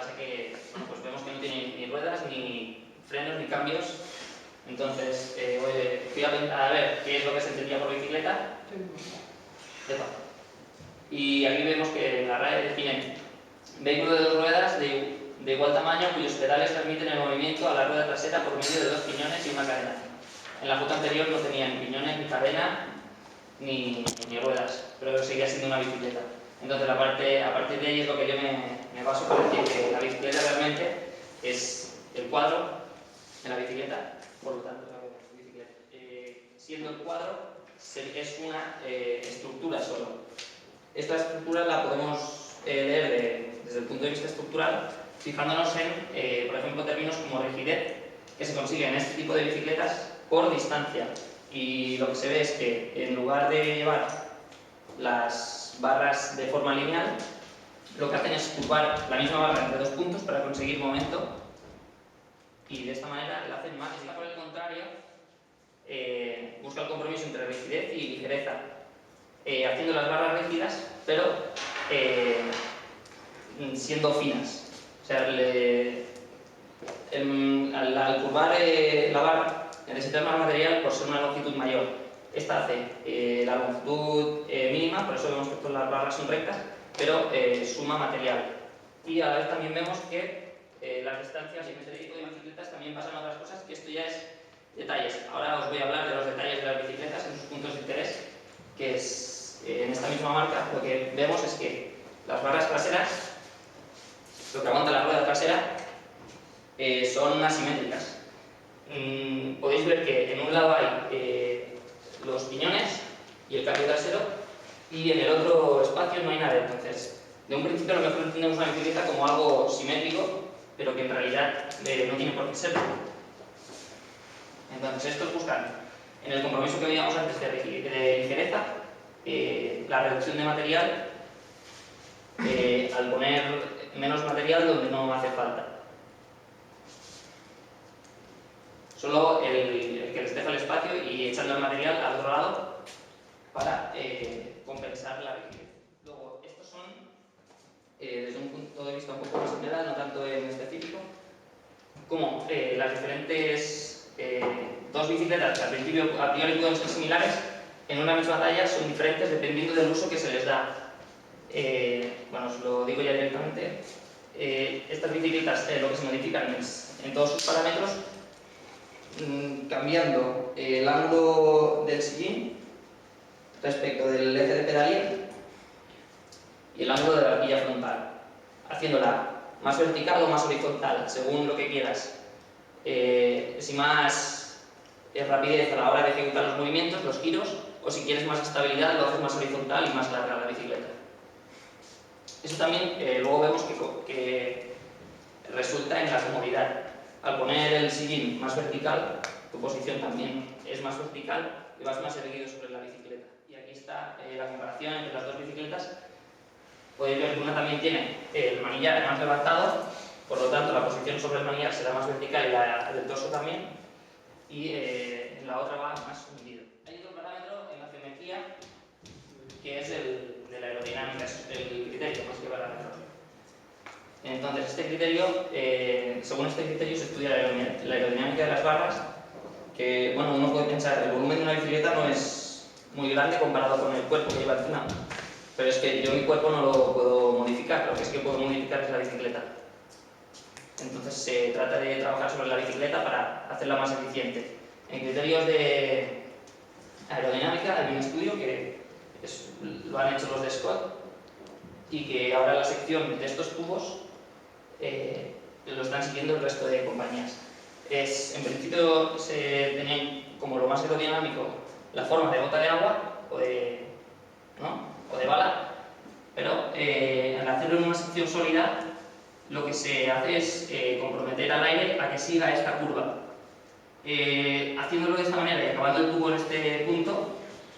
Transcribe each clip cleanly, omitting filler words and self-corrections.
pasa que bueno, pues vemos que no tiene ni ruedas, ni frenos, ni cambios. Entonces fui a ver qué es lo que se entendía por bicicleta. Y aquí vemos que en la RAE definen vehículo de dos ruedas de igual tamaño cuyos pedales transmiten el movimiento a la rueda trasera por medio de dos piñones y una cadena. En la foto anterior no tenía ni piñones, ni cadena, ni ruedas, pero seguía siendo una bicicleta. Entonces, a partir de ahí es lo que yo me baso para decir que la bicicleta realmente es el cuadro en la bicicleta, por lo tanto, la bicicleta. Siendo el cuadro, es una estructura solo. Esta estructura la podemos leer desde el punto de vista estructural, fijándonos en, por ejemplo, términos como rigidez, que se consigue en este tipo de bicicletas por distancia. Y lo que se ve es que en lugar de llevar las barras de forma lineal, lo que hacen es curvar la misma barra entre dos puntos para conseguir momento, y de esta manera la hacen más. Y por el contrario, busca el compromiso entre rigidez y ligereza, haciendo las barras rígidas, pero siendo finas. O sea, al curvar la barra, necesitas más material por ser una longitud mayor. Esta hace la longitud mínima, por eso vemos que todas las barras son rectas, pero suma material. Y a la vez también vemos que las distancias en este tipo de bicicletas también pasan otras cosas, que esto ya es detalles. Ahora os voy a hablar de los detalles de las bicicletas en sus puntos de interés, que es en esta misma marca lo que vemos es que las barras traseras, lo que aguanta la rueda trasera, son asimétricas. Podéis ver que en un lado hay los piñones y el cambio trasero, y en el otro espacio no hay nada. Entonces, de un principio a lo mejor entendemos una bicicleta como algo simétrico, pero que en realidad no tiene por qué serlo. Entonces, estos buscan, en el compromiso que veíamos antes de ligereza, la reducción de material al poner menos material donde no hace falta. Solo el que les deja el espacio y echando el material al otro lado para compensar la rigidez. Luego, estos son, desde un punto de vista un poco más general, no tanto en específico, como las diferentes dos bicicletas que al principio a priori pueden ser similares, en una misma talla son diferentes dependiendo del uso que se les da. Bueno, os lo digo ya directamente. Estas bicicletas lo que se modifican es en todos sus parámetros, cambiando el ángulo del sillín respecto del eje de pedalía y el ángulo de la horquilla frontal, haciéndola más vertical o más horizontal, según lo que quieras. Si más rapidez a la hora de ejecutar los movimientos, los giros, o si quieres más estabilidad, lo haces más horizontal y más larga la bicicleta. Eso también luego vemos que resulta en la comodidad. Al poner el sillín más vertical, tu posición también es más vertical y vas más erguido sobre la bicicleta. Y aquí está la comparación entre las dos bicicletas. Podéis ver que una también tiene el manillar más levantado, por lo tanto la posición sobre el manillar será más vertical y la del torso también, y en la otra va más hundido. Hay otro parámetro en la geometría que es el de la aerodinámica, es el criterio más que parámetro. Entonces, este criterio, según este criterio se estudia la aerodinámica de las barras, que, bueno, uno puede pensar, el volumen de una bicicleta no es muy grande comparado con el cuerpo que lleva encima, pero es que yo mi cuerpo no lo puedo modificar, lo que es que puedo modificar es la bicicleta. Entonces, se trata de trabajar sobre la bicicleta para hacerla más eficiente. En criterios de aerodinámica hay un estudio que lo han hecho los de Scott, y que ahora la sección de estos tubos lo están siguiendo el resto de compañías. En principio se tenían como lo más aerodinámico la forma de gota de agua o de bala, pero al hacerlo en una sección sólida lo que se hace es comprometer al aire a que siga esta curva. Haciéndolo de esta manera y acabando el tubo en este punto,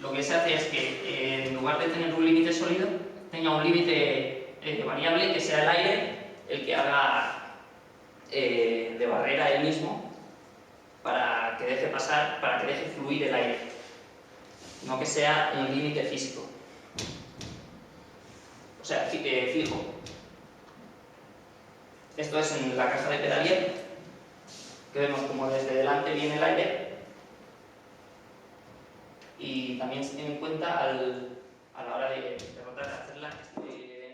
lo que se hace es que en lugar de tener un límite sólido, tenga un límite variable, que sea el aire el que haga de barrera él mismo para que deje pasar, para que deje fluir el aire, no que sea un límite físico, o sea, fijo. Esto es en la caja de pedalier, que vemos como desde delante viene el aire, y también se tiene en cuenta a la hora de rotar, hacerla,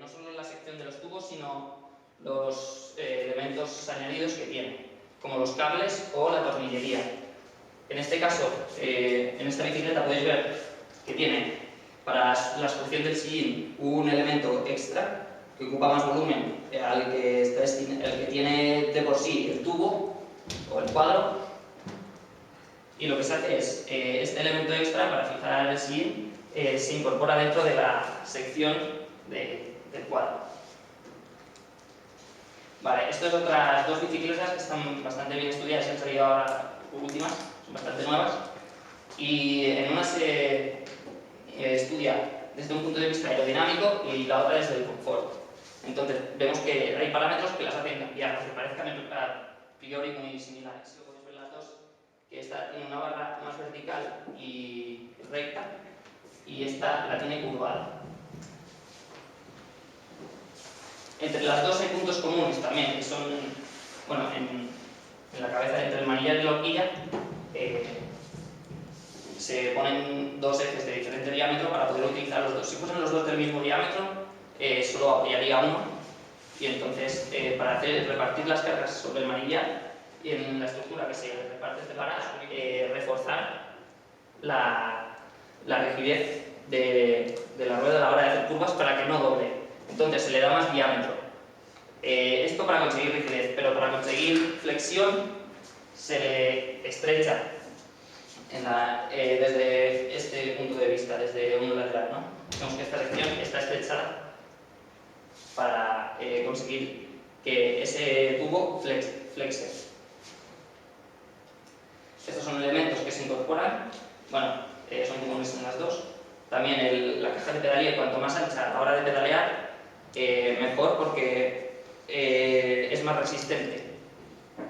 no solo la sección de los tubos, sino los elementos añadidos que tiene, como los cables o la tornillería. En este caso, en esta bicicleta podéis ver que tiene para la sujeción del sillín un elemento extra que ocupa más volumen al que tiene de por sí el tubo o el cuadro, y lo que se hace es este elemento extra para fijar el sillín se incorpora dentro de la sección del cuadro. Vale, esto es otras dos bicicletas que están bastante bien estudiadas, han salido ahora últimas, son bastante nuevas, y en una se estudia desde un punto de vista aerodinámico y la otra desde el confort. Entonces vemos que hay parámetros que las hacen cambiar, aunque parezcan a priori muy similares. Lo podéis ver las dos, que esta tiene una barra más vertical y recta, y esta la tiene curvada. Entre las dos hay puntos comunes también, que son, bueno, en la cabeza, entre el manillar y la horquilla, se ponen dos ejes de diferente diámetro para poder utilizar los dos. Si fuesen los dos del mismo diámetro, solo apoyaría uno, y entonces para repartir las cargas sobre el manillar y en la estructura que se reparte para reforzar la rigidez de la rueda a la hora de hacer curvas para que no doble. Entonces se le da más diámetro. Esto para conseguir rigidez, pero para conseguir flexión se le estrecha desde este punto de vista, desde un lateral, ¿no? Vemos que esta sección está estrechada para conseguir que ese tubo flexe. Estos son elementos que se incorporan, bueno, son comunes en las dos. También la caja de pedalier, cuanto más ancha a la hora de pedalear, mejor, porque es más resistente.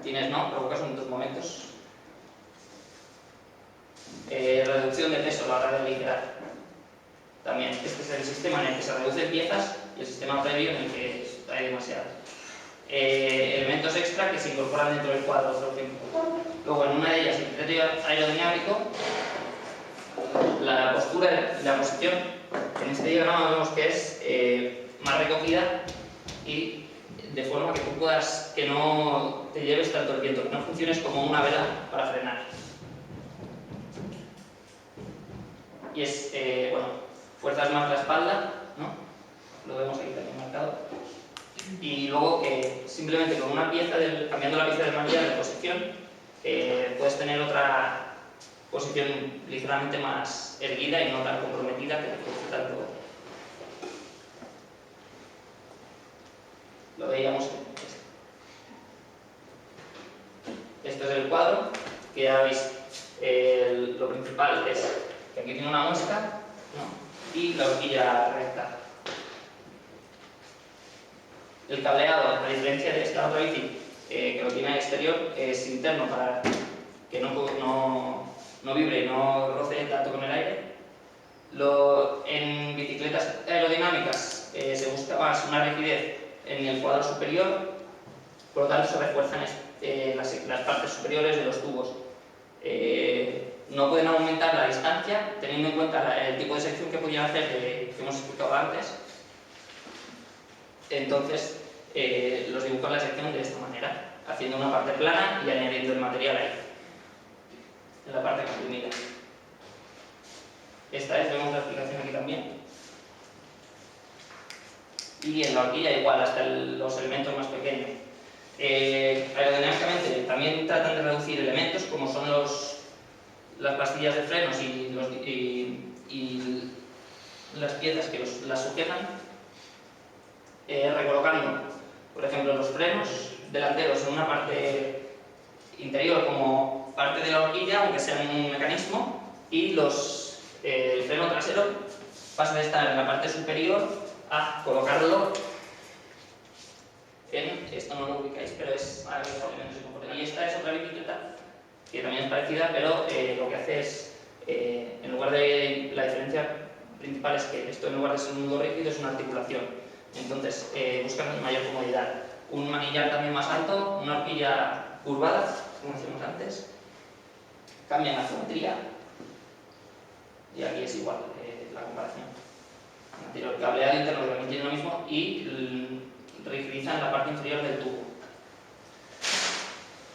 Provocas en dos momentos. Reducción de peso a la hora de aligerar. También, este es el sistema en el que se reducen piezas y el sistema previo en el que hay demasiadas. Elementos extra que se incorporan dentro del cuadro, por ejemplo. Luego, en una de ellas, el criterio aerodinámico, la postura, la posición, en este diagrama vemos que es más recogida y de forma que tú puedas, que no te lleves tanto el viento, que no funciones como una vela para frenar. Y es, bueno, fuerzas más la espalda, ¿no? Lo vemos aquí también marcado. Y luego que simplemente con una pieza, cambiando la pieza del manillar de posición, puedes tener otra posición ligeramente más erguida y no tan comprometida, que te produce tanto. Lo veíamos. Esto es el cuadro, que ya veis, lo principal es que aquí tiene una muesca, ¿no? Y la horquilla recta. El cableado, a diferencia de esta otra bici, que lo tiene al exterior, es interno para que no vibre y no roce tanto con el aire. En bicicletas aerodinámicas se busca más una rigidez en el cuadro superior, por lo tanto se refuerzan las partes superiores de los tubos. No pueden aumentar la distancia, teniendo en cuenta el tipo de sección que podían hacer, que hemos explicado antes. Entonces, los dibujan la sección de esta manera, haciendo una parte plana y añadiendo el material ahí, en la parte comprimida. Esta vez vemos la explicación aquí también. Y en la horquilla igual, hasta los elementos más pequeños. Aerodinámicamente también tratan de reducir elementos como son las pastillas de frenos y las piezas que las sujetan, recolocando, por ejemplo, los frenos delanteros en una parte interior como parte de la horquilla, aunque sea en un mecanismo, y el freno trasero pasa de estar en la parte superior a colocarlo esto no lo ubicáis, pero es elementos importantes. Y esta es otra bicicleta que también es parecida, pero lo que hace es, en lugar de, la diferencia principal es que esto, en lugar de ser un nudo rígido, es una articulación. Entonces buscan mayor comodidad. un manillar también más alto, una horquilla curvada, como decíamos antes, cambian la geometría y aquí es igual la comparación. El cableado interno también tiene lo mismo y rigidizan la parte inferior del tubo.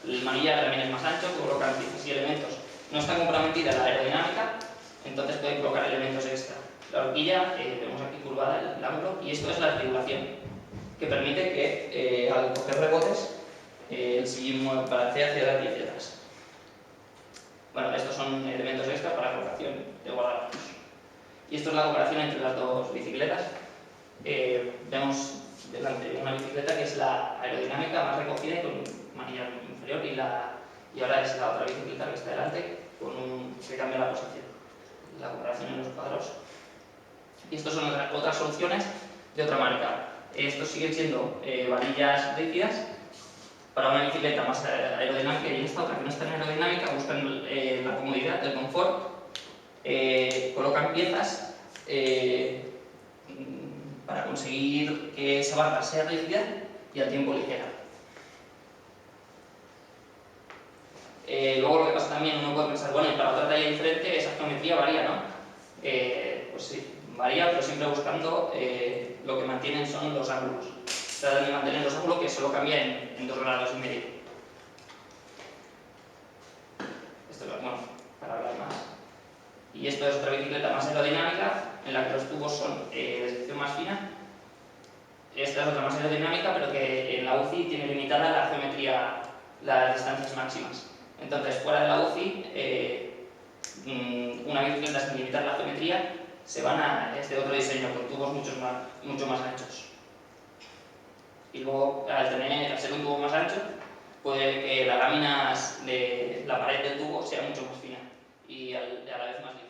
El manillar también es más ancho, colocan piezas y elementos. No está comprometida la aerodinámica, entonces pueden colocar elementos extra. La horquilla, vemos aquí curvada el ángulo, y esto es la regulación, que permite que al coger rebotes el sillín balancea hacia adelante y hacia atrás. Bueno, estos son elementos extra para colocación de guardabarros. Y esto es la comparación entre las dos bicicletas. Vemos delante una bicicleta que es la aerodinámica más recogida y con un manillar inferior, y ahora es la otra bicicleta que está delante que cambia la posición. La comparación en los cuadros. Y estas son otras soluciones de otra marca. Estos siguen siendo varillas rígidas para una bicicleta más aerodinámica, y esta otra que no es tan aerodinámica buscan la comodidad, el confort, colocan piezas para conseguir que esa barra sea rígida y al tiempo ligera. Luego lo que pasa también, uno puede pensar, bueno, y para otra talla diferente esa geometría varía, ¿no? Pues sí, varía, pero siempre buscando lo que mantienen son los ángulos. Tratan de mantener los ángulos que solo cambian en 2,5 grados. Esto es bueno, para hablar más. Y esto es otra bicicleta más aerodinámica, en la que los tubos son de sección más fina. Esta es otra más aerodinámica, pero que en la UCI tiene limitada la geometría, las distancias máximas. Entonces, fuera de la UCI, una bicicleta sin limitar la geometría se van a este otro diseño con tubos mucho más anchos. Y luego, al ser un tubo más ancho, puede que las láminas de la pared del tubo sea mucho más fina y a la vez más ligera.